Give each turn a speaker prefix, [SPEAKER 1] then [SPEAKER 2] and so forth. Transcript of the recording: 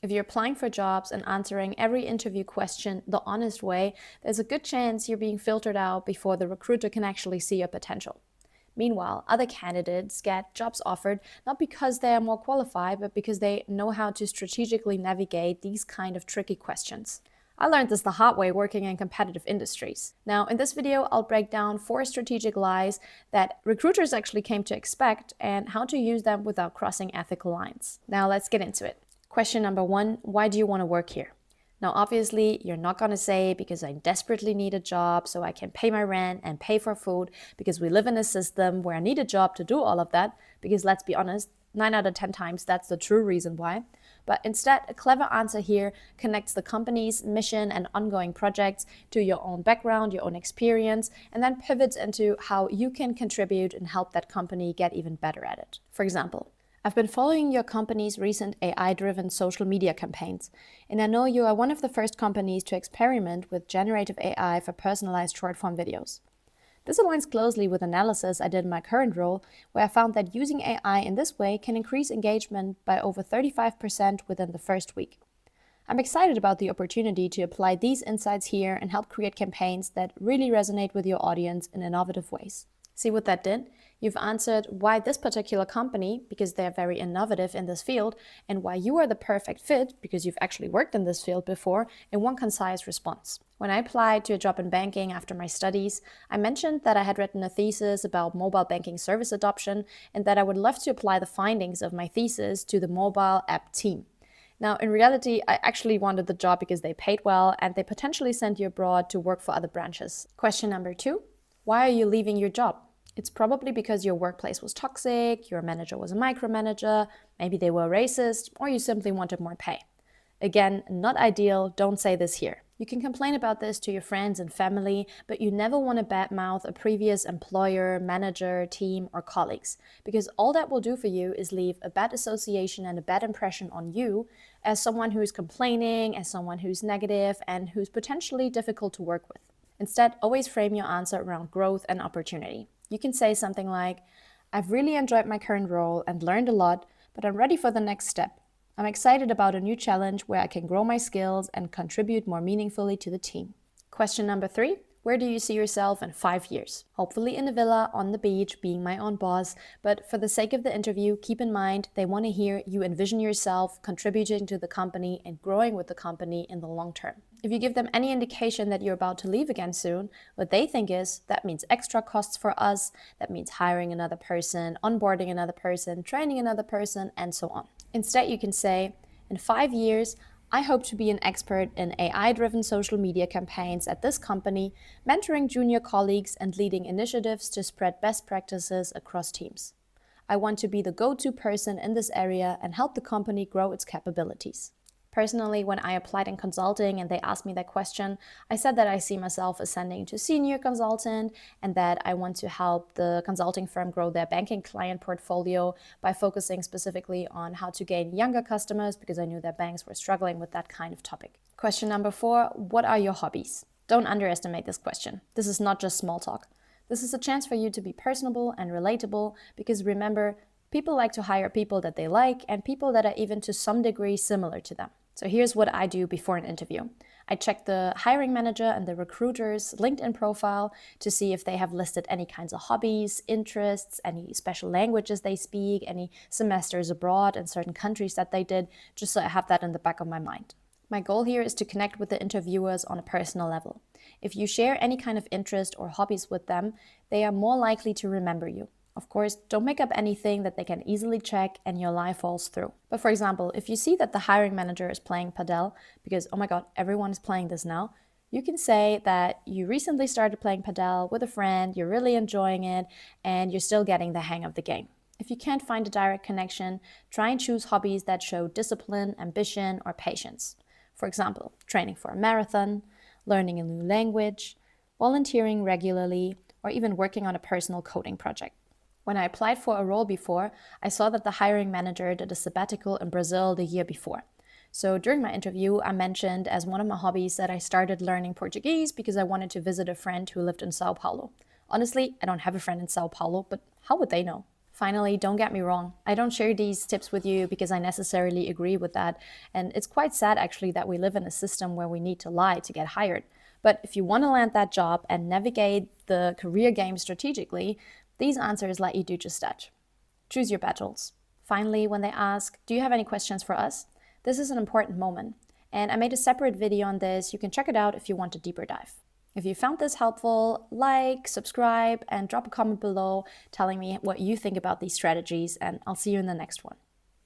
[SPEAKER 1] If you're applying for jobs and answering every interview question the honest way, there's a good chance you're being filtered out before the recruiter can actually see your potential. Meanwhile, other candidates get jobs offered not because they are more qualified, but because they know how to strategically navigate these kind of tricky questions. I learned this the hard way working in competitive industries. Now, in this video, I'll break down 4 strategic lies that recruiters actually came to expect and how to use them without crossing ethical lines. Now, let's get into it. Question number 1, why do you want to work here? Now, obviously, you're not going to say because I desperately need a job so I can pay my rent and pay for food because we live in a system where I need a job to do all of that, because let's be honest, 9 out of 10 times that's the true reason why. But instead, a clever answer here connects the company's mission and ongoing projects to your own background, your own experience, and then pivots into how you can contribute and help that company get even better at it. For example, I've been following your company's recent AI-driven social media campaigns, and I know you are one of the first companies to experiment with generative AI for personalized short-form videos. This aligns closely with analysis I did in my current role, where I found that using AI in this way can increase engagement by over 35% within the first week. I'm excited about the opportunity to apply these insights here and help create campaigns that really resonate with your audience in innovative ways. See what that did? You've answered why this particular company, because they're very innovative in this field, and why you are the perfect fit, because you've actually worked in this field before, in one concise response. When I applied to a job in banking after my studies, I mentioned that I had written a thesis about mobile banking service adoption and that I would love to apply the findings of my thesis to the mobile app team. Now, in reality, I actually wanted the job because they paid well and they potentially sent you abroad to work for other branches. Question number 2, why are you leaving your job? It's probably because your workplace was toxic, your manager was a micromanager, maybe they were racist, or you simply wanted more pay. Again, not ideal, don't say this here. You can complain about this to your friends and family, but you never want to badmouth a previous employer, manager, team, or colleagues, because all that will do for you is leave a bad association and a bad impression on you as someone who is complaining, as someone who's negative, and who's potentially difficult to work with. Instead, always frame your answer around growth and opportunity. You can say something like, I've really enjoyed my current role and learned a lot, but I'm ready for the next step. I'm excited about a new challenge where I can grow my skills and contribute more meaningfully to the team. Question number 3, where do you see yourself in 5 years? Hopefully in a villa on the beach, being my own boss, but for the sake of the interview, keep in mind they want to hear you envision yourself contributing to the company and growing with the company in the long term. If you give them any indication that you're about to leave again soon, what they think is that means extra costs for us, that means hiring another person, onboarding another person, training another person, and so on. Instead, you can say, in 5 years, I hope to be an expert in AI-driven social media campaigns at this company, mentoring junior colleagues and leading initiatives to spread best practices across teams. I want to be the go-to person in this area and help the company grow its capabilities. Personally, when I applied in consulting and they asked me that question, I said that I see myself ascending to senior consultant and that I want to help the consulting firm grow their banking client portfolio by focusing specifically on how to gain younger customers, because I knew that banks were struggling with that kind of topic. Question number 4, what are your hobbies? Don't underestimate this question. This is not just small talk. This is a chance for you to be personable and relatable, because remember, people like to hire people that they like and people that are even to some degree similar to them. So here's what I do before an interview. I check the hiring manager and the recruiter's LinkedIn profile to see if they have listed any kinds of hobbies, interests, any special languages they speak, any semesters abroad in certain countries that they did, just so I have that in the back of my mind. My goal here is to connect with the interviewers on a personal level. If you share any kind of interest or hobbies with them, they are more likely to remember you. Of course, don't make up anything that they can easily check and your lie falls through. But for example, if you see that the hiring manager is playing padel, because oh my god, everyone is playing this now, you can say that you recently started playing padel with a friend, you're really enjoying it, and you're still getting the hang of the game. If you can't find a direct connection, try and choose hobbies that show discipline, ambition, or patience. For example, training for a marathon, learning a new language, volunteering regularly, or even working on a personal coding project. When I applied for a role before, I saw that the hiring manager did a sabbatical in Brazil the year before. So during my interview, I mentioned as one of my hobbies that I started learning Portuguese because I wanted to visit a friend who lived in Sao Paulo. Honestly, I don't have a friend in Sao Paulo, but how would they know? Finally, don't get me wrong. I don't share these tips with you because I necessarily agree with that. And it's quite sad, actually, that we live in a system where we need to lie to get hired. But if you want to land that job and navigate the career game strategically, these answers let you do just that. Choose your battles. Finally, when they ask, do you have any questions for us? This is an important moment. And I made a separate video on this. You can check it out if you want a deeper dive. If you found this helpful, like, subscribe, and drop a comment below telling me what you think about these strategies, and I'll see you in the next one.